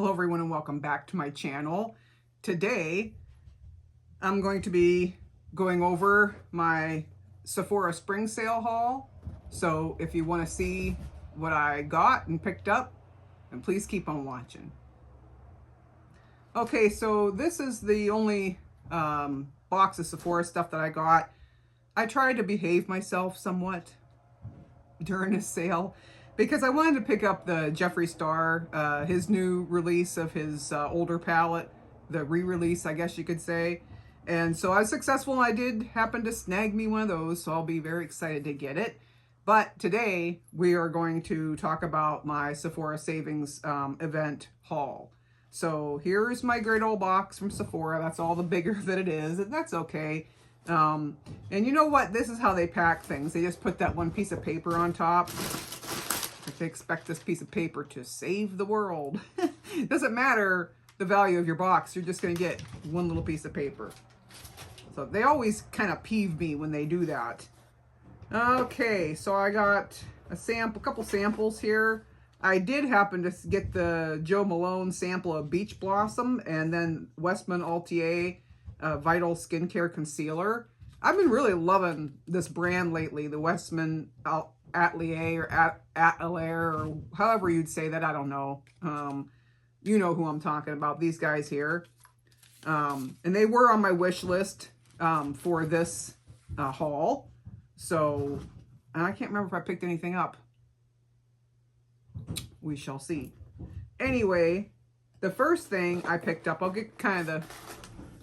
Hello everyone and welcome back to my channel. Today I'm going to be going over my Sephora spring sale haul. So if you want to see what I got and picked up, then please keep on watching. Okay, so this is the only box of Sephora stuff that I got. I tried to behave myself somewhat during this sale, because I wanted to pick up the Jeffree Star, his new release of his older palette, the re-release, I guess you could say. And so I was successful, and I did happen to snag me one of those, so I'll be very excited to get it. But today we are going to talk about my Sephora Savings event haul. So here's my great old box from Sephora. That's all the bigger that it is, and that's okay. And you know what? This is how they pack things. They just put that one piece of paper on top. If they expect this piece of paper to save the world. It doesn't matter the value of your box. You're just going to get one little piece of paper. So they always kind of peeve me when they do that. Okay, so I got a couple samples here. I did happen to get the Joe Malone sample of Beach Blossom and then Westman Altier Vital Skincare Concealer. I've been really loving this brand lately, the Westman Atelier or Atelier or however you'd say that. I don't know. You know who I'm talking about, these guys here. And they were on my wish list for this haul. So, and I can't remember if I picked anything up. We shall see. Anyway, the first thing I picked up, I'll get kind of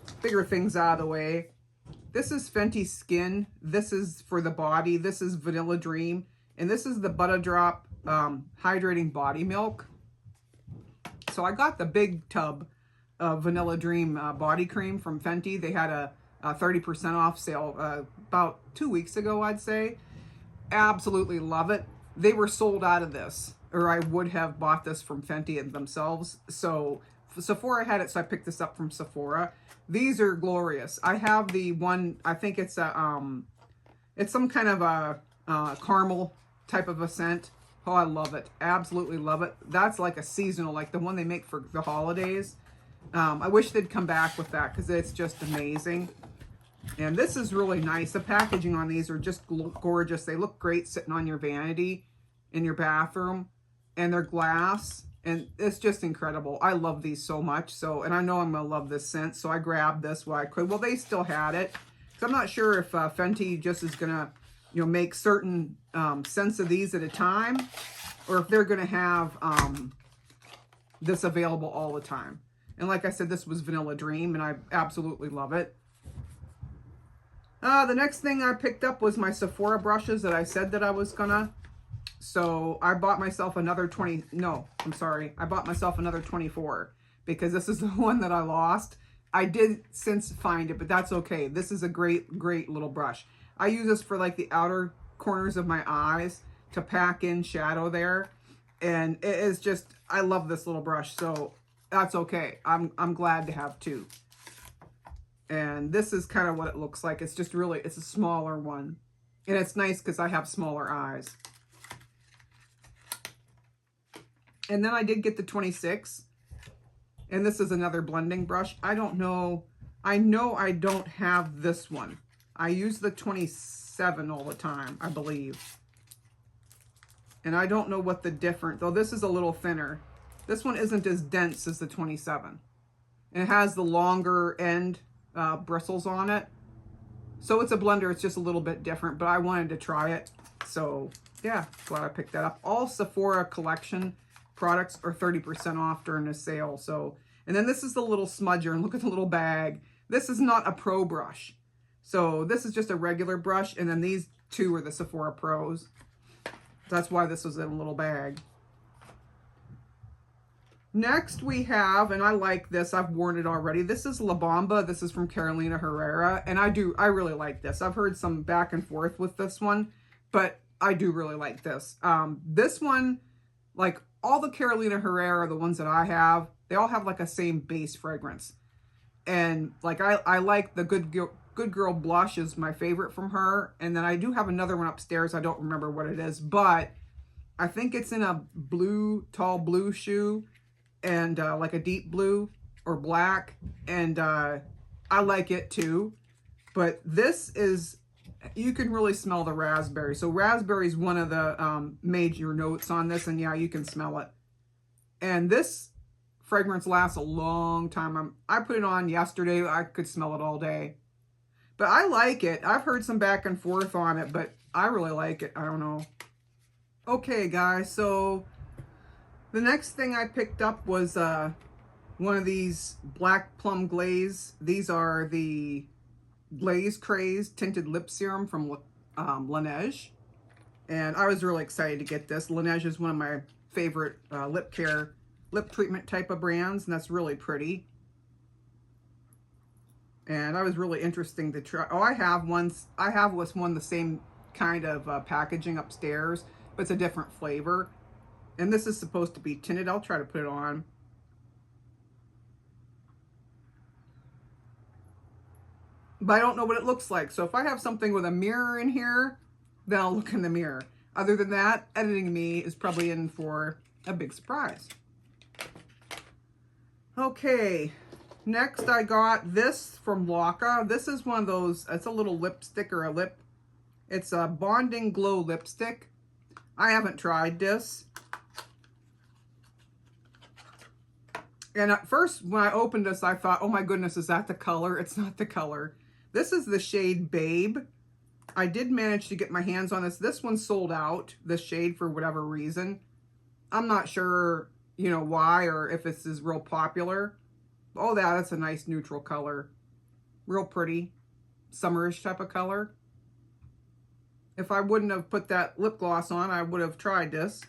the bigger things out of the way. This is Fenty Skin. This is for the body. This is Vanilla Dream. And this is the Butter Drop Hydrating Body Milk. So I got the big tub of Vanilla Dream body cream from Fenty. They had a 30% off sale about 2 weeks ago, I'd say. Absolutely love it. They were sold out of this, or I would have bought this from Fenty themselves. So Sephora had it, so I picked this up from Sephora. These are glorious. I have the one, I think it's it's some kind of a caramel type of a scent. Oh, I love it. Absolutely love it. That's like a seasonal, like the one they make for the holidays. I wish they'd come back with that because it's just amazing. And this is really nice. The packaging on these are just gorgeous. They look great sitting on your vanity in your bathroom, and they're glass, and it's just incredible. I love these so much. So, and I know I'm gonna love this scent, so I grabbed this while I could. Well, they still had it. So I'm not sure if Fenty just is gonna, you know, make certain scents of these at a time, or if they're gonna have this available all the time. And like I said, this was Vanilla Dream, and I absolutely love it. The next thing I picked up was my Sephora brushes that I said that I was gonna. So I bought myself another I bought myself another 24 because this is the one that I lost. I did since find it, but that's okay. This is a great little brush. I use this for like the outer corners of my eyes to pack in shadow there. And it is just, I love this little brush. So that's okay. I'm glad to have two. And this is kind of what it looks like. It's just really, it's a smaller one. And it's nice because I have smaller eyes. And then I did get the 26. And this is another blending brush. I don't know. I know I don't have this one. I use the 27 all the time, I believe. And I don't know what the difference, though this is a little thinner. This one isn't as dense as the 27. And it has the longer end bristles on it. So it's a blender. It's just a little bit different, but I wanted to try it. So yeah, glad I picked that up. All Sephora Collection products are 30% off during the sale. So, and then this is the little smudger, and look at the little bag. This is not a pro brush. So this is just a regular brush, and then these two are the Sephora Pros. That's why this was in a little bag. Next we have, and I like this, I've worn it already. This is La Bamba. This is from Carolina Herrera, and I really like this. I've heard some back and forth with this one, but I do really like this. This one, like all the Carolina Herrera, the ones that I have, they all have like a same base fragrance. And like I like the Good Girl Blush is my favorite from her. And then I do have another one upstairs. I don't remember what it is, but I think it's in a blue, tall blue shoe. and like a deep blue or black, and I like it too. But this is, you can really smell the raspberry. So raspberry is one of the major notes on this, and yeah, you can smell it. And this fragrance lasts a long time. I put it on yesterday. I could smell it all day. But I like it. I've heard some back and forth on it, but I really like it. I don't know. Okay, guys, so the next thing I picked up was one of these black plum glaze. These are the Glaze Craze Tinted Lip Serum from Laneige. And I was really excited to get this. Laneige is one of my favorite lip treatment type of brands, and that's really pretty. And I was really interesting to try. Oh, I have one the same kind of packaging upstairs, but it's a different flavor. And this is supposed to be tinted. I'll try to put it on. But I don't know what it looks like. So if I have something with a mirror in here, then I'll look in the mirror. Other than that, editing me is probably in for a big surprise. Okay, next I got this from Laka. This is one of those, it's a little lipstick or a lip. It's a Bonding Glow lipstick. I haven't tried this. And at first, when I opened this, I thought, oh my goodness, is that the color? It's not the color. This is the shade Babe. I did manage to get my hands on this. This one sold out, this shade, for whatever reason. I'm not sure, you know, why, or if this is real popular. Oh, that's a nice neutral color. Real pretty. Summerish type of color. If I wouldn't have put that lip gloss on, I would have tried this.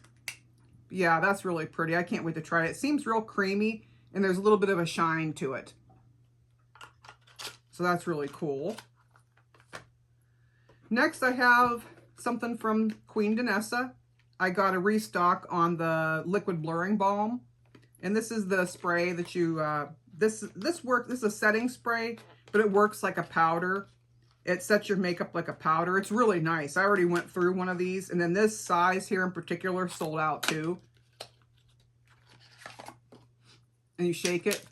Yeah, that's really pretty. I can't wait to try it. It seems real creamy, and there's a little bit of a shine to it. So that's really cool. Next, I have something from Queen Danessa. I got a restock on the liquid blurring balm. And this is the spray that you, this is a setting spray, but it works like a powder. It sets your makeup like a powder. It's really nice. I already went through one of these. And then this size here in particular sold out too. And you shake it.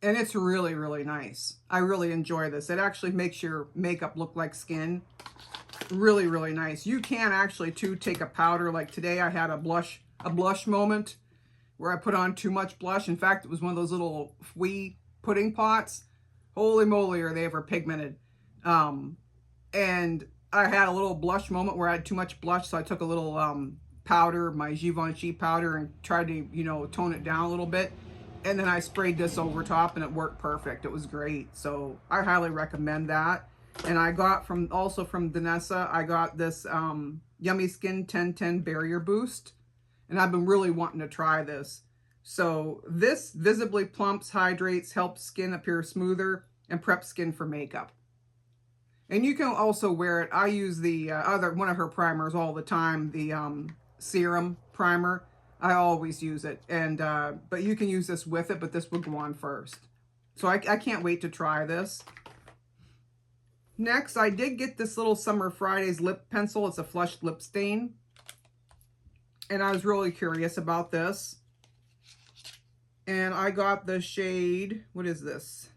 And it's really, really nice. I really enjoy this. It actually makes your makeup look like skin. Really, really nice. You can actually, too, take a powder. Like today, I had a blush moment where I put on too much blush. In fact, it was one of those little wee pudding pots. Holy moly, are they ever pigmented. And I had a little blush moment where I had too much blush, so I took a little powder, my Givenchy powder, and tried to, you know, tone it down a little bit. And then I sprayed this over top, and it worked perfect. It was great. So I highly recommend that. And I got also from Danessa, I got this Yummy Skin 1010 Barrier Boost. And I've been really wanting to try this. So this visibly plumps, hydrates, helps skin appear smoother, and preps skin for makeup. And you can also wear it. I use the one of her primers all the time, the serum primer. I always use it, and but you can use this with it, but this would go on first. So I can't wait to try this. Next, I did get this little Summer Fridays lip pencil. It's a flushed lip stain. And I was really curious about this. And I got the shade, what is this?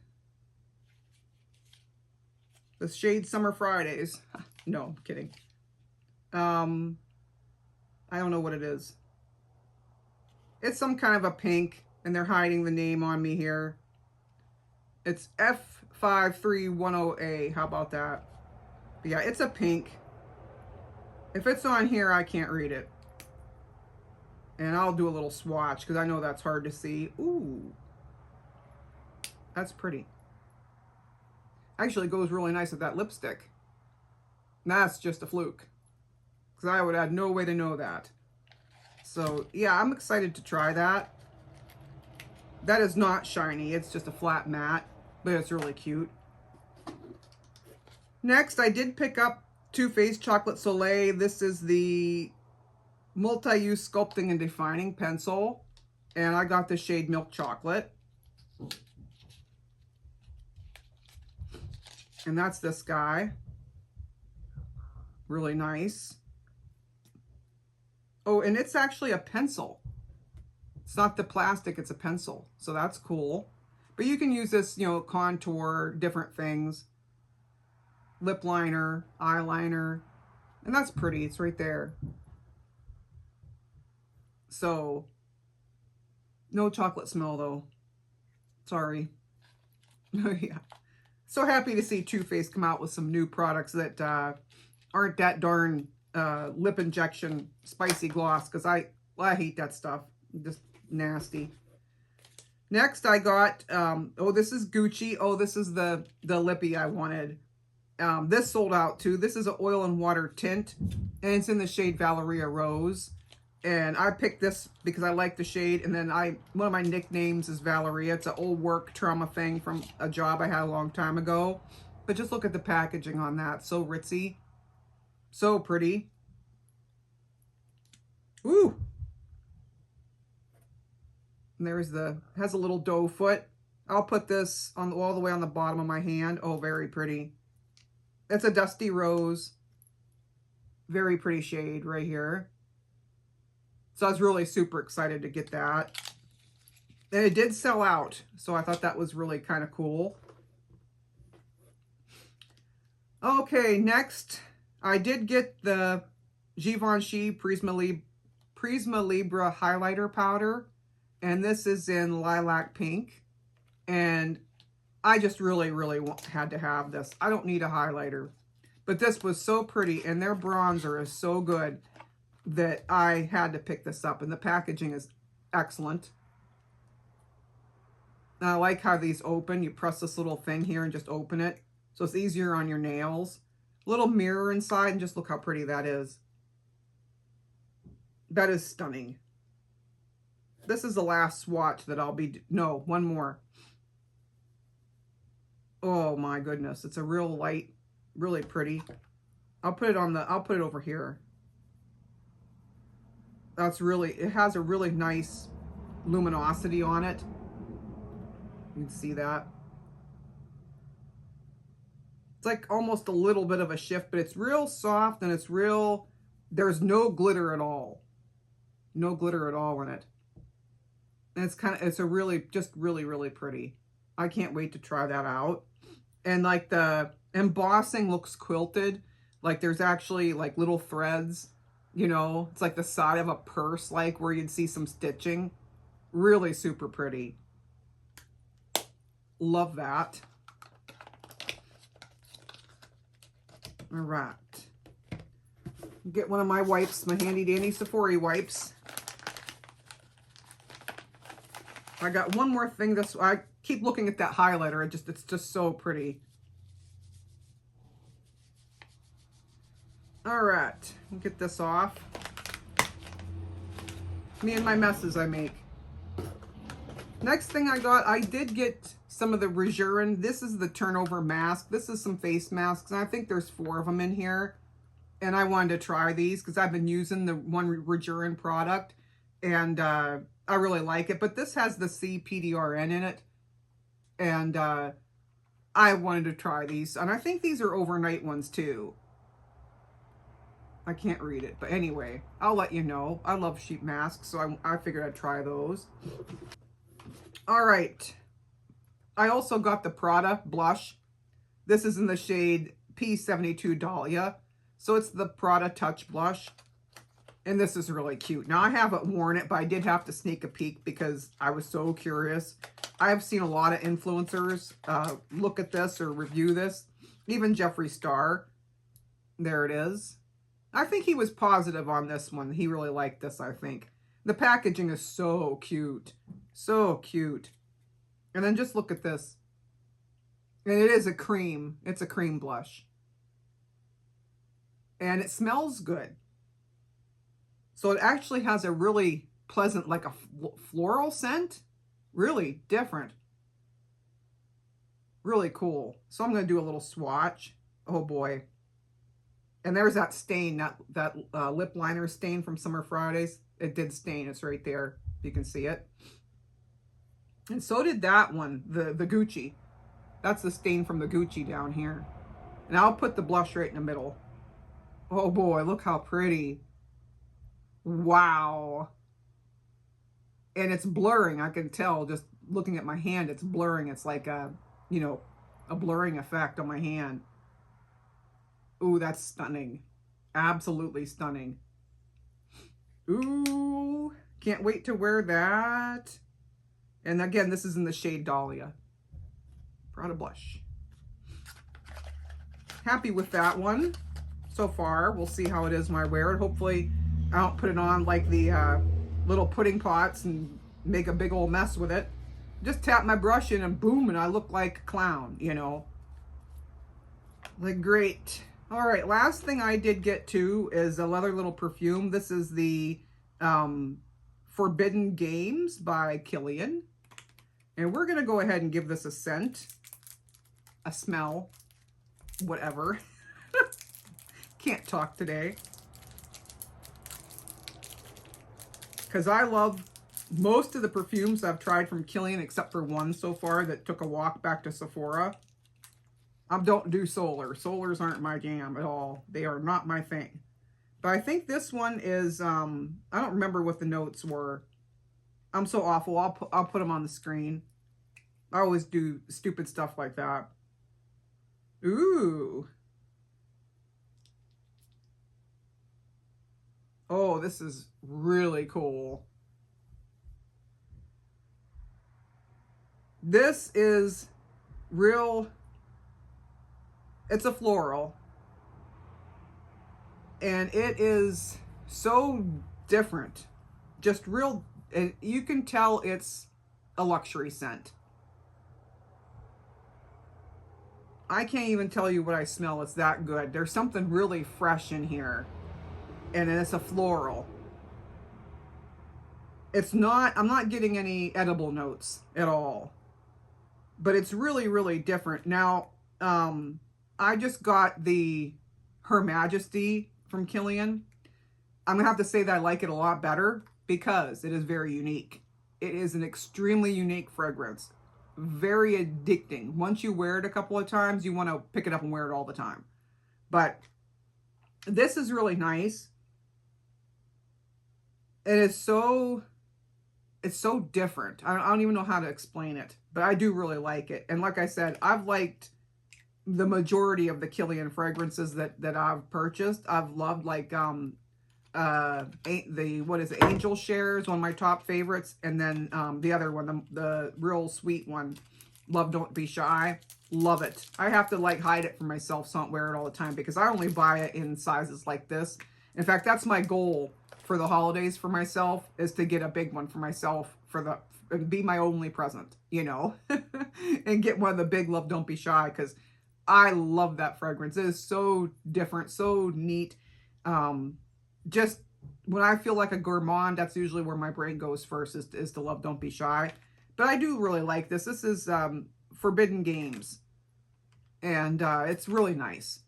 The shade Summer Fridays. No, I'm kidding. I don't know what it is. It's some kind of a pink, and they're hiding the name on me here. It's F5310A. How about that? But yeah, it's a pink. If it's on here, I can't read it. And I'll do a little swatch, because I know that's hard to see. Ooh. That's pretty. Actually, it goes really nice with that lipstick. And that's just a fluke, because I would have no way to know that. So, yeah, I'm excited to try that. That is not shiny. It's just a flat matte, but it's really cute. Next, I did pick up Too Faced Chocolate Soleil. This is the Multi-Use Sculpting and Defining Pencil. And I got the shade Milk Chocolate. And that's this guy. Really nice. Oh, and it's actually a pencil. It's not the plastic, it's a pencil. So that's cool. But you can use this, you know, contour, different things. Lip liner, eyeliner. And that's pretty. It's right there. So, no chocolate smell though. Sorry. Yeah. So happy to see Too Faced come out with some new products that aren't that darn lip injection spicy gloss, because I hate that stuff. Just nasty. Next I got, oh, this is Gucci. Oh, this is the lippy I wanted. This sold out too. This is an oil and water tint, and it's in the shade Valeria Rose. And I picked this because I like the shade. And then one of my nicknames is Valeria. It's an old work trauma thing from a job I had a long time ago. But just look at the packaging on that. So ritzy. So pretty. Ooh. And there's has a little doe foot. I'll put this on all the way on the bottom of my hand. Oh, very pretty. It's a dusty rose. Very pretty shade right here. So I was really super excited to get that. And it did sell out. So I thought that was really kind of cool. Okay, next. I did get the Givenchy Prisma Libra highlighter powder. And this is in lilac pink. And I just really had to have this. I don't need a highlighter. But this was so pretty. And their bronzer is so good that I had to pick this up. And the packaging is excellent. And I like how these open. You press this little thing here and just open it. So it's easier on your nails. Little mirror inside, and just look how pretty that is. That is stunning. This is the last swatch that I'll be... No, one more. Oh my goodness. It's a real light, really pretty. I'll put it over here. It has a really nice luminosity on it. You can see that. It's like almost a little bit of a shift, but it's real soft and there's no glitter at all. No glitter at all in it. And it's really pretty. I can't wait to try that out. And like the embossing looks quilted. Like there's actually like little threads. You know, it's like the side of a purse, like where you'd see some stitching. Really super pretty. Love that. All right. Get one of my wipes, my handy dandy Sephora wipes. I got one more thing. I keep looking at that highlighter. It's just so pretty. All right, get this off. Me and my messes I make. Next thing I did get some of the Rejurin. This is the turnover mask. This is some face masks, and I think there's 4 of them in here. And I wanted to try these because I've been using the one Rejurin product, and I really like it. But this has the CPDRN in it, and I wanted to try these. And I think these are overnight ones too. I can't read it, but anyway, I'll let you know. I love sheet masks, so I figured I'd try those. All right. I also got the Prada blush. This is in the shade P72 Dahlia. So it's the Prada Touch Blush. And this is really cute. Now, I haven't worn it, but I did have to sneak a peek because I was so curious. I've seen a lot of influencers look at this or review this. Even Jeffree Star. There it is. I think he was positive on this one. He really liked this, I think. The packaging is so cute. So cute. And then just look at this. And it is a cream. It's a cream blush. And it smells good. So it actually has a really pleasant, like a floral scent. Really different. Really cool. So I'm going to do a little swatch. Oh boy. And there's that stain, that lip liner stain from Summer Fridays. It did stain. It's right there. You can see it. And so did that one, the Gucci. That's the stain from the Gucci down here. And I'll put the blush right in the middle. Oh boy, look how pretty. Wow. And it's blurring. I can tell just looking at my hand, it's blurring. It's like a, you know, a blurring effect on my hand. Ooh, that's stunning. Absolutely stunning. Ooh, can't wait to wear that. And again, this is in the shade Dahlia. Prada Blush. Happy with that one so far. We'll see how it is when I wear it. Hopefully I don't put it on like the little pudding pots and make a big old mess with it. Just tap my brush in and boom, and I look like a clown, you know. Like, great. All right, last thing I did get to is another little perfume. This is the Forbidden Games by Kilian. And we're gonna go ahead and give this a scent, a smell, whatever. Can't talk today. Because I love most of the perfumes I've tried from Kilian, except for one so far that took a walk back to Sephora. I don't do solar. Solars aren't my jam at all. They are not my thing. But I think this one is, I don't remember what the notes were. I'm so awful. I'll put them on the screen. I always do stupid stuff like that. Ooh. Oh, this is really cool. This is real, it's a floral. And it is so different. Just real, and you can tell it's a luxury scent. I can't even tell you what I smell. It's that good. There's something really fresh in here. And it's a floral. It's not, I'm not getting any edible notes at all. But it's really, really different. Now, I just got the Her Majesty from Kilian. I'm gonna have to say that I like it a lot better because it is very unique. It is an extremely unique fragrance. Very addicting. Once you wear it a couple of times, you want to pick it up and wear it all the time. But this is really nice. It is so, it's so different. I don't even know how to explain it, but I do really like it. And like I said, I've liked the majority of the Kilian fragrances that I've purchased. I've loved, like what is it, Angel Share is one of my top favorites, and then the other one, the real sweet one, Love Don't Be Shy. Love it. I have to like hide it from myself so I don't wear it all the time because I only buy it in sizes like this. In fact, that's my goal for the holidays for myself, is to get a big one for myself and be my only present, you know. And get one of the big Love Don't Be Shy, because I love that fragrance. It is so different, so neat. Just when I feel like a gourmand, that's usually where my brain goes first, is to Love Don't Be Shy. But I do really like this. This is Forbidden Games. And it's really nice.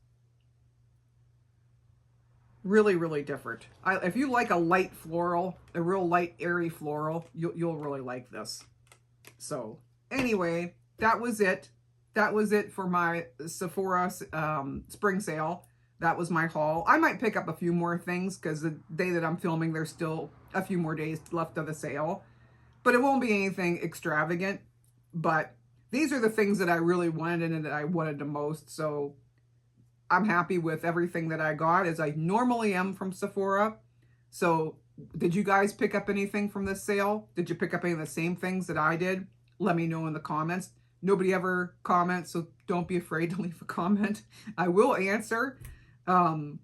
Really, really different. If you like a light floral, a real light, airy floral, you'll really like this. So anyway, that was it. That was it for my Sephora spring sale. That was my haul. I might pick up a few more things because the day that I'm filming, there's still a few more days left of the sale. But it won't be anything extravagant. But these are the things that I really wanted and that I wanted the most. So I'm happy with everything that I got, as I normally am from Sephora. So did you guys pick up anything from this sale? Did you pick up any of the same things that I did? Let me know in the comments. Nobody ever comments, so don't be afraid to leave a comment. I will answer. And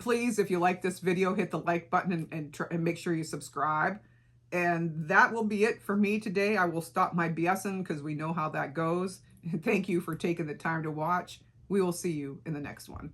please, if you like this video, hit the like button and make sure you subscribe. And that will be it for me today. I will stop my BSing because we know how that goes. Thank you for taking the time to watch. We will see you in the next one.